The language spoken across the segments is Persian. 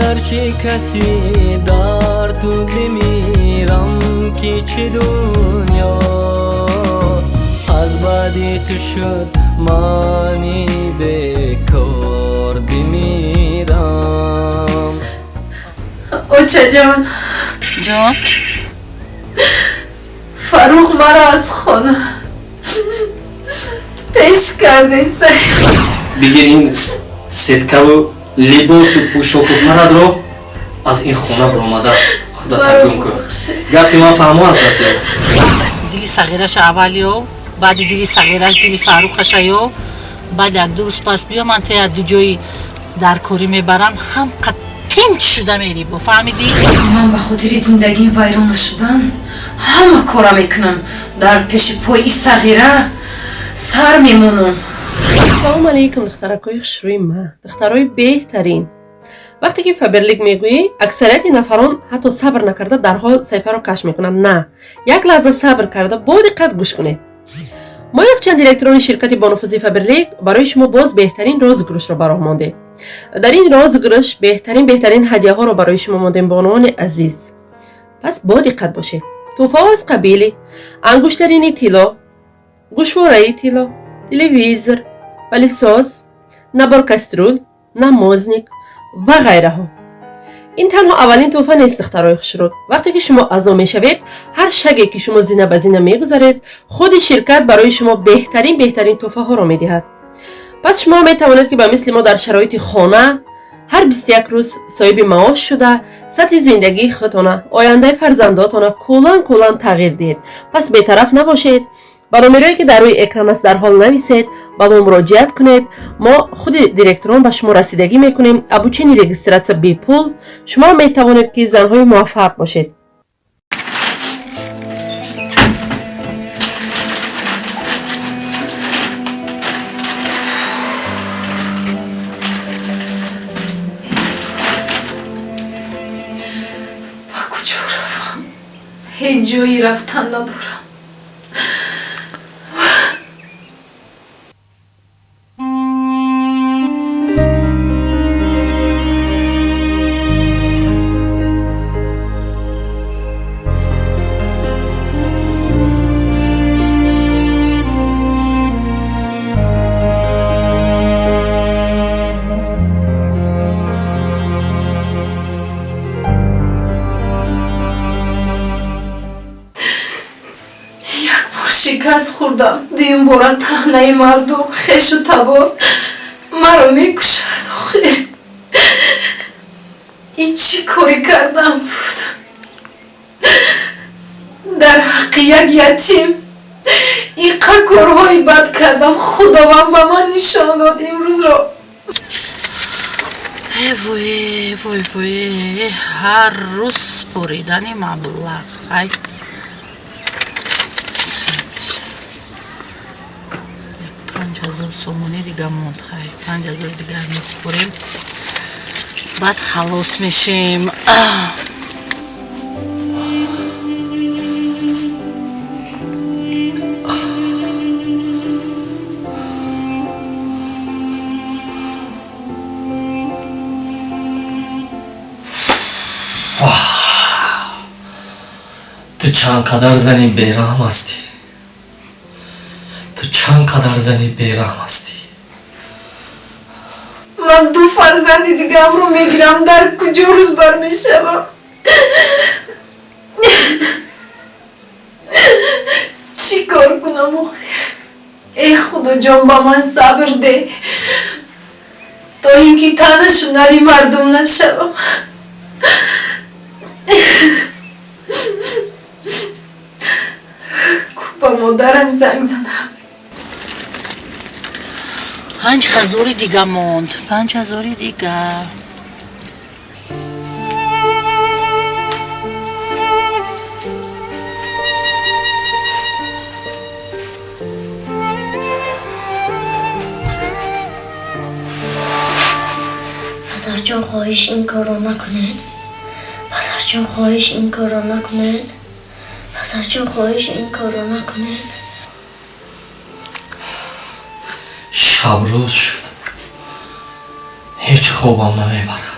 گرچه کسی در تو بمیرم که چه دنیا از بعدی تو شد مانی بکار بمیرم. اوچه جان فاروق مرا از خانه پیش کرده است. بگیر این سدکه و لباس و پوشاک و پرد را از این خونه برآمده. خدا ترگم کن. گفتی من فهمو هست دیلی صغیرش اولیو بعد دیلی صغیرش دیلی فاروقش یو بعد یک دو روز پس بیا من تا دو جایی در کاری میبرم هم قطینچ شده میری با فهمیدی؟ من به خاطر زندگی ویران شدن همه کارا میکنم در پیش پای صغیره سر میمونم. سلام علیکم دخترکای خوشروی من، دخترای بهترین. وقتی که فبرلیگ میگویی اکثریت نفران حتی صبر نکرده در حال صفحه رو کش میکنن. نه، یک لحظه صبر کرده با دقت گوش کنید. ما یک چند دیرکتوران شرکت با نفوذی فبرلیگ برای شما باز بهترین رازگروش رو براه مانده. در این رازگروش بهترین هدیه ها رو برای شما ماندیم بانوان عزیز. پس با دقت باشید. تحفه از قبیل انگشترین طلا، گوشواره طلا، تلویزور، پلیساز، نبار کسترول، نمازنیک و غیره ها. این تنها اولین تحفه نیست دخترای خوشرو. وقتی که شما اعضا میشوید هر شگی که شما زینه به زینه میگذارید خود شرکت برای شما بهترین تحفه ها را میدهد. پس شما میتوانید که به مثل ما در شرایط خانه هر 21 روز صاحب معاش شده سطح زندگی خودتان آینده فرزنداتان کلان تغییر دهید. پس بی‌طرف نباشید. با نمره‌ای که در روی اکران است در حال نویسید، با ما مراجعت کنید. ما خود دیرکتوران به شما رسیدگی میکنیم. ابوچین رجیستراسیون بی پول. شما میتوانید که زنهای موفق باشید. با کجا روم؟ هیچ جایی رفتن ندارم. شکست خوردم. دویم باره تهنه مردم خش و تبار مرا میکشد. آخیر این چی کاری کردم بود؟ در حق یک یتیم اینقدر کارهای بد کردم. خداوند به من نشان داد امروز را. وای هر روز بریدن مبلغ. 5000 سومونی دیگه موند. 5000 دیگه میسپریم بعد خلاص میشیم. تو چند قدر زنی بیرحم هستی. من 2 فرزند دیگه هم رو میگیرم. در کجا روز بر میشم؟ چی کار کنم آخر؟ ای خدا جان با من صبر ده تا اینکه تنه شنری مردم نشوم. با مادرم زنگ زنم. 5000 دیگه موند. 5000 دیگه. پدر جان خواهش این کارو نکنید. پدر جان خواهش این کارو نکنید. پدر جان خواهش این کارو نکنید. شب روز شد هیچ خوابم نمیبرد.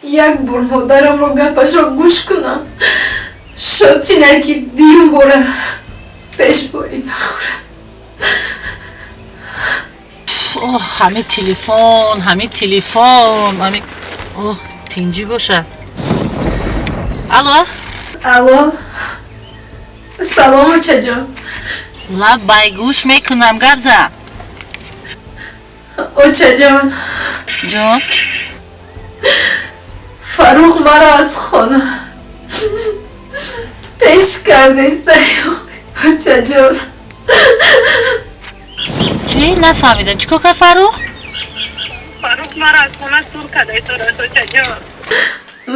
یک بار مادرم رو گپش رو گوش کنم شد چینکی دیم باره پیش باری نخورم. اوه همه تلفن همه اوه تینجی باشه. الو الو سلام اوچه جان. لبای گوش میکنم گپ زن. اوچه جان جان فاروق مرا از خانه پیش کرده است. اوچه جان چی؟ نفهمیدم چی که فاروق؟ فاروق مرا از خونه دور کرده تو را تو جان.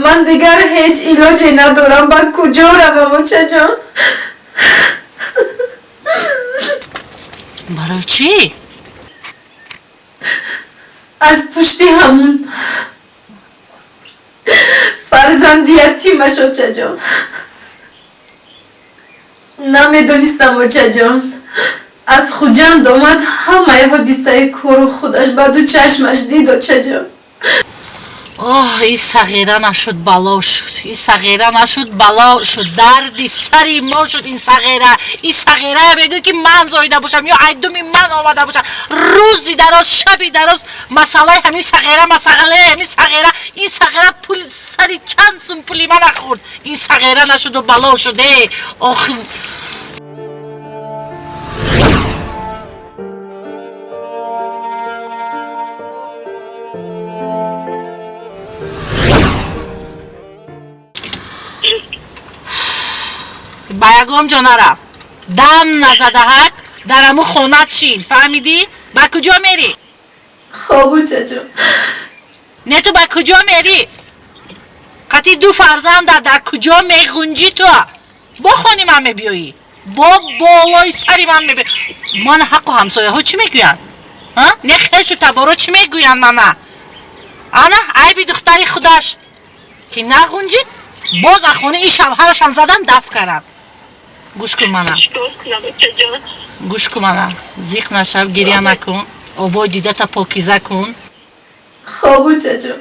من دیگر هیچ علاجی ندارم. با کجا روم اوچه جان؟ برای چی؟ از پشتی همون فرزند یتیمش اوچه جان. نمیدونستم اوچه جان. از خوجند آمد همه حادثه کور خودش به دو چشمش دید اوچه جان. اوه این صغیره نشد بلا شد دردی سری ما شد این صغیره بگو که من زایده باشم یا ایدومی من آمده باشم روزی دراز شبی دراز مسئله همین صغیره این صغیره پول سری چند سون پولی من نخورد. این صغیره نشد و بلا شده. آخ بایگام جا نرم دم نزده حق درمو خونت چین فهمیدی؟ با کجا میری؟ خب اوچه جان. نه تو با کجا میری؟ قطعی دو فرزند در کجا میخونجی تو؟ با خونی من میبیایی با بالای سری من میبیایی. من حق و همسایه ها چی میگوین؟ نه خیش و تبارا چی میگوین من؟ انا عیبی دختری خودش که نخونجید باز اخونه این شوهرشان زدن دفع کردن. گوش کن منم گوش کن منم زیق نشو گریه نکن آبای دیده تا پاکیزه کن. خب اوچه جان.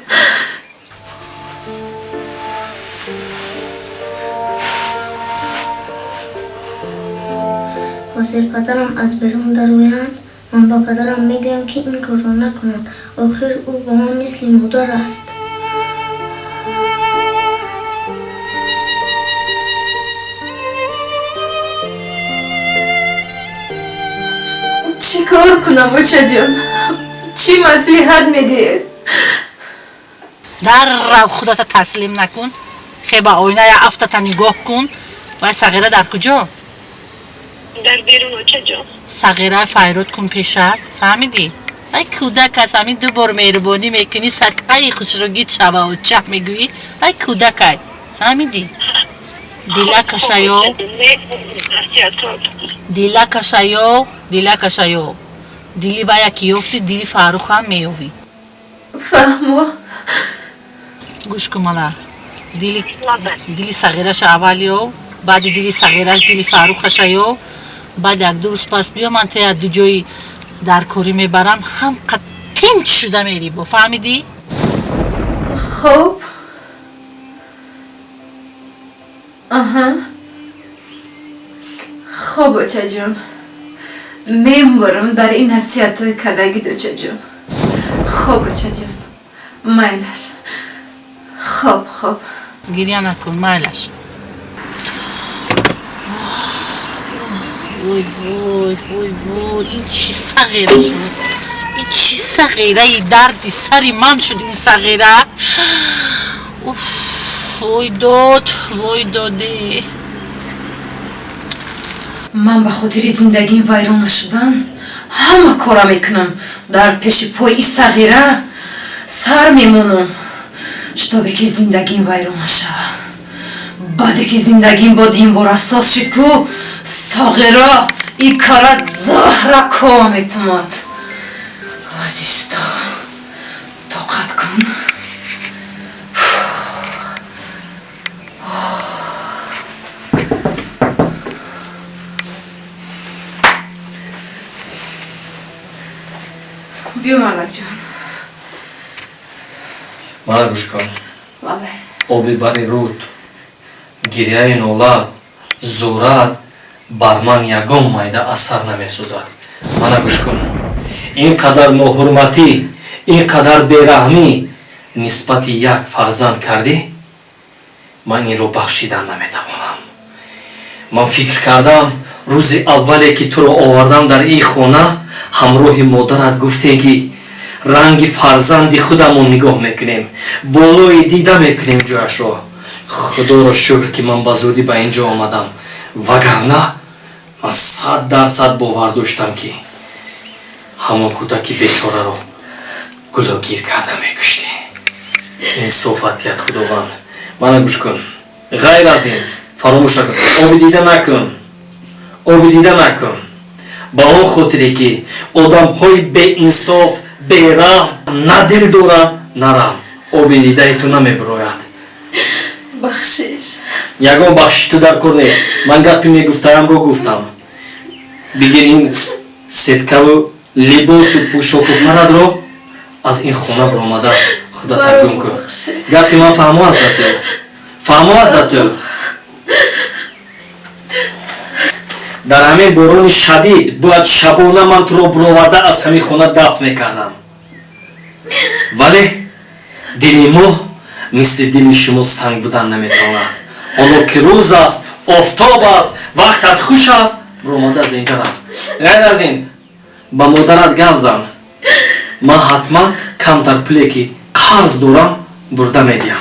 وزیر پدرم از بیرون در آیند من با پدرم میگویم که این کار را نکنند. آخر او با من مثل مادر است. چی کار کنم اوچه جان؟ چی مصلحت میدید؟ در رو خودت تسلیم نکن خیلی آینه افتت نگاه کن. و صغیره در کجا؟ در بیرون اوچه جان. صغیره فیرود کن پیشت فهمیدی؟ ای کودک از همین دو بار مهربانی میکنی صدقه خوشروگیت شبه و چه میگویی؟ ای کودک فهمیدی؟ دیلا کشایو دیلی با یکی یفتی دیلی فاروق هم میوی. فهمو گوش کن مالا دیلی صغیرش اولیو بعد دیلی صغیرش دیلی فاروقش ایو بعد یک دو روز پس بیا من تا دو جایی در کاری میبرم هم قطینج شده میری با فهمیدی؟ خب خب اوچه جان میمبرم در این حسیت های کدگی اوچه جان. خب اوچه جان مایلش. خب گریه نکن مایلش. وای این چی صغیره شد؟ این چی صغیره؟ ای دردی سری من شد این صغیره. وای داده. من به خاطر زندگی ویران شدن همه کارا میکنم. در پیش پای این صغیره سر میمونم شتابه که زندگی ویران شد. بعد که زندگی با دین بار اساس شد که صغیره این کارت زهره کام اتماد. عزیزتا طاقت کن. بیا مالک جان. منو گوش کن. بله. آبی بری رود گریه نولاد زورت بر من یگان مایده اثر نمیسوزد. منو گوش کن. اینقدر ناحرمتی، اینقدر بیرحمی نسبت یک فرزند کردی، من این رو بخشیدن نمیتوانم. من فکر کردم روز اولی که تو رو آوردم در این خانه همراه مادرت گفته که رنگ فرزند خودمون نگاه میکنیم، بالای دیده میکنیم جوش رو. خدا رو شکر که من بزودی به اینجا آمدم، وگرنه من 100% باور داشتم که همه کودکی بیچاره رو گلوگیر کرده میکشتی. انصافت خداوند. منو گوش کن. غیر از این فراموش نکن. آبی دیده نکن. آبی دیده نکن. با اون خاطری که آدم های بے انصاف بیرحم نه دل دارن نه رحم. آبی دیده تو نمیبراید. بخشش. یگان بخشش تو در کار نیست. من گپی میگفتم رو گفتم. بگیر این سدکه و لباس و پوشاک و پرد رو از این خونه برآمده خدا ترگم کن. گپی من فهمو از تو. فهمو از تو. در همین باران شدید باید شبانه من تو رو برآورده از همین خونه دفن میکردم، ولی دل ما مثل دل شما سنگ بودن نمیتواند. حالا که روز است، آفتاب است، وقتت خوش است، برآمده از اینجا رفت. غیر از این با مادرت گپ زن. من حتما کمتر پولی که قرض دارم برده میدیم.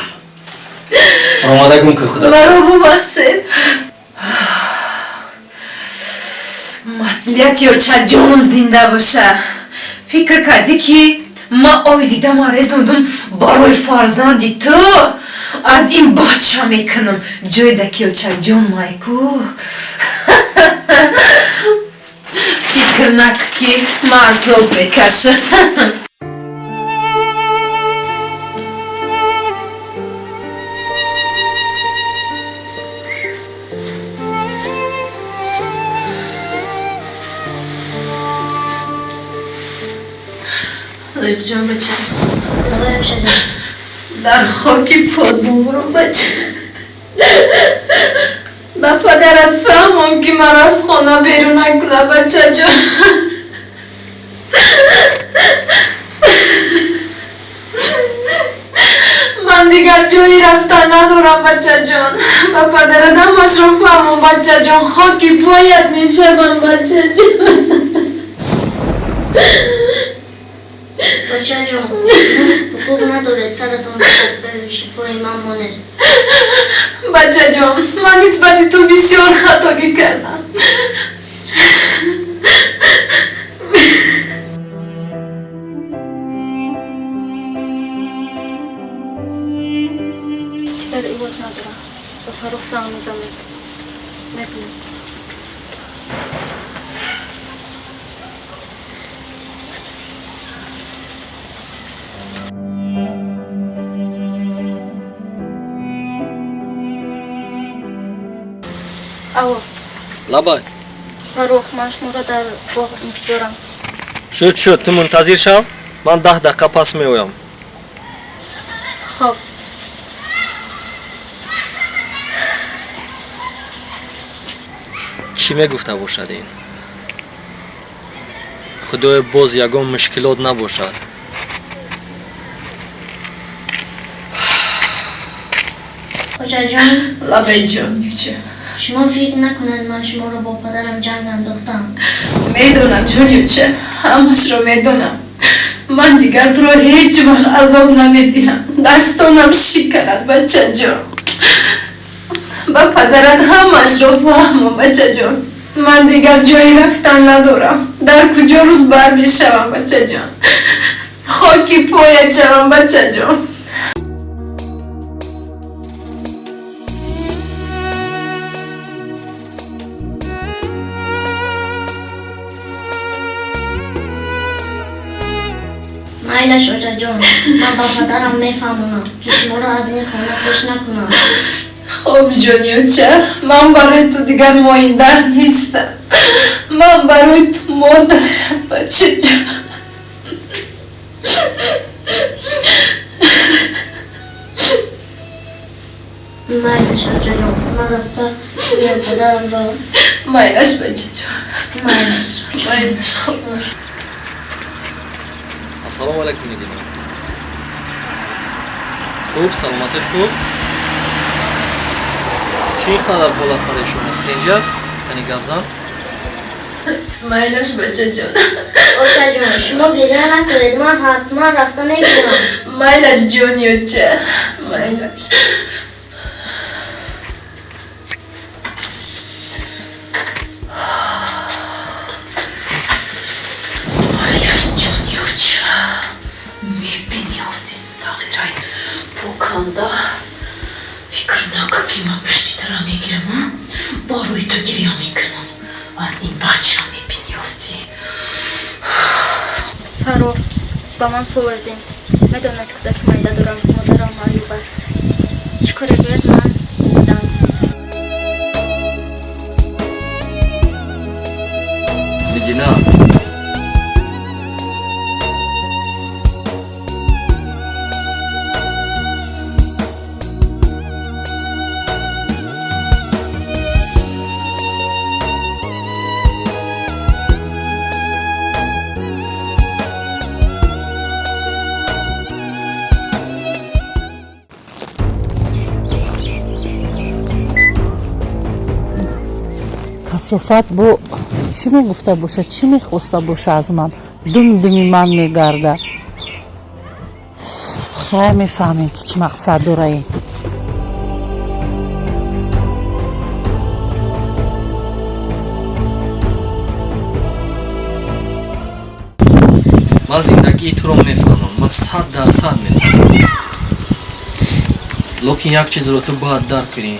برآمده گم که خدا مرا ببخشید. مسئولیت یا چه جانم زنده باشه. فکر کردی که ما آیدیدم رزوندم برای فرزندی تو از این بچه میکنم جای دکی یا چه جان مایکو. فکر نکن که ما عذاب میکشم. لیق جان بچه بابا افشا جان در خاکی پاد بمرم بچه. با پدرت فهمم که من از خانه بیرون نکنه بچه جان. من دیگر جایی رفتن ندارم بچه جان. با پدرت همش رو فهمم بچه جان. خاکی پایت میشم بچه جان. بچه جان خوب نداره سرتون خوب ببیشی پای من مانه. بچه جان من نسبت تو بسیار خطایی کردم. دیگر ایواز ندارم. با فاروق سلام میزنم. نکنم. آوا لبای فاروق من شما را در باغ انتظارم. شد تو منتظر شو. من 10 دقیقه پس میایم. خب چی میگفته باشد این؟ خدای باز یگان مشکلات نباشد. بچه جان لبه جان یوچه شما فکر نکنید من شما رو با پدرم جنگ انداختم. میدونم جان یوچه همش رو میدونم. من دیگر تو رو هیچ وقت عذاب نمیدیم. دستانم شکرد بچه جان. با پدرت همش رو فهمم بچه جان. من دیگر جایی رفتن ندارم. در کجا روز بر میشوم بچه جان. خاکی پایت شوم بچه جان. مایلش بچه جان من با پدرم میفهمونم که شما رو از این خانه پیش نکنم. خب جانیوچه من برای تو دیگر مایندر نیستم. من برای تو مادرم بچه جان. مایلش بچه جان من رفته بیا پدرم را مایلش بچه جان مایلش خب السلام علیکم نگینا. خوب سلامتی خوب. چی خبر حالت برای شما است اینجاست؟ کنی گمزن؟ مایلش بچه جان بچه جان شما گریه نکنید من حتما رفته میگیرم مایلش جونیو چه مایلش مایلش جونیو چه میبینی آفزی ساخیرای پوکاندا فکر نکن که من پشتی دارم میگیرم با روی تو گریه میکنم از این بچه میبینی آفزی فاروق با من فوزیم میداند کودک مایده دارم مادرم معیوب است چیکار گوید من دم نگینا. کثافت بو چی میگفته باشه چی میخواسته باشه از من دمی من میگرده خیلی میفهمیم که چی مقصد داره این من زندگی تو رو میفهمم. من 100% میفهمم. لیکن یک چیز رو تو باید درک کنی.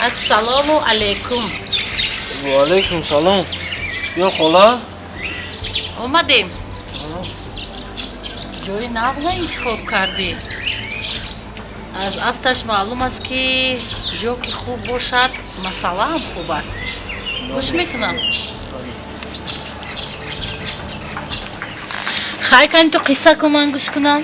السلام علیکم. و علیکم سلام. یا خاله؟ اومدیم جای نغزه انتخاب کردی از افتش معلوم است که جا که خوب باشد مسئله هم خوب است گوش میکنم خواهی کنی تو قصه که من گوش کنم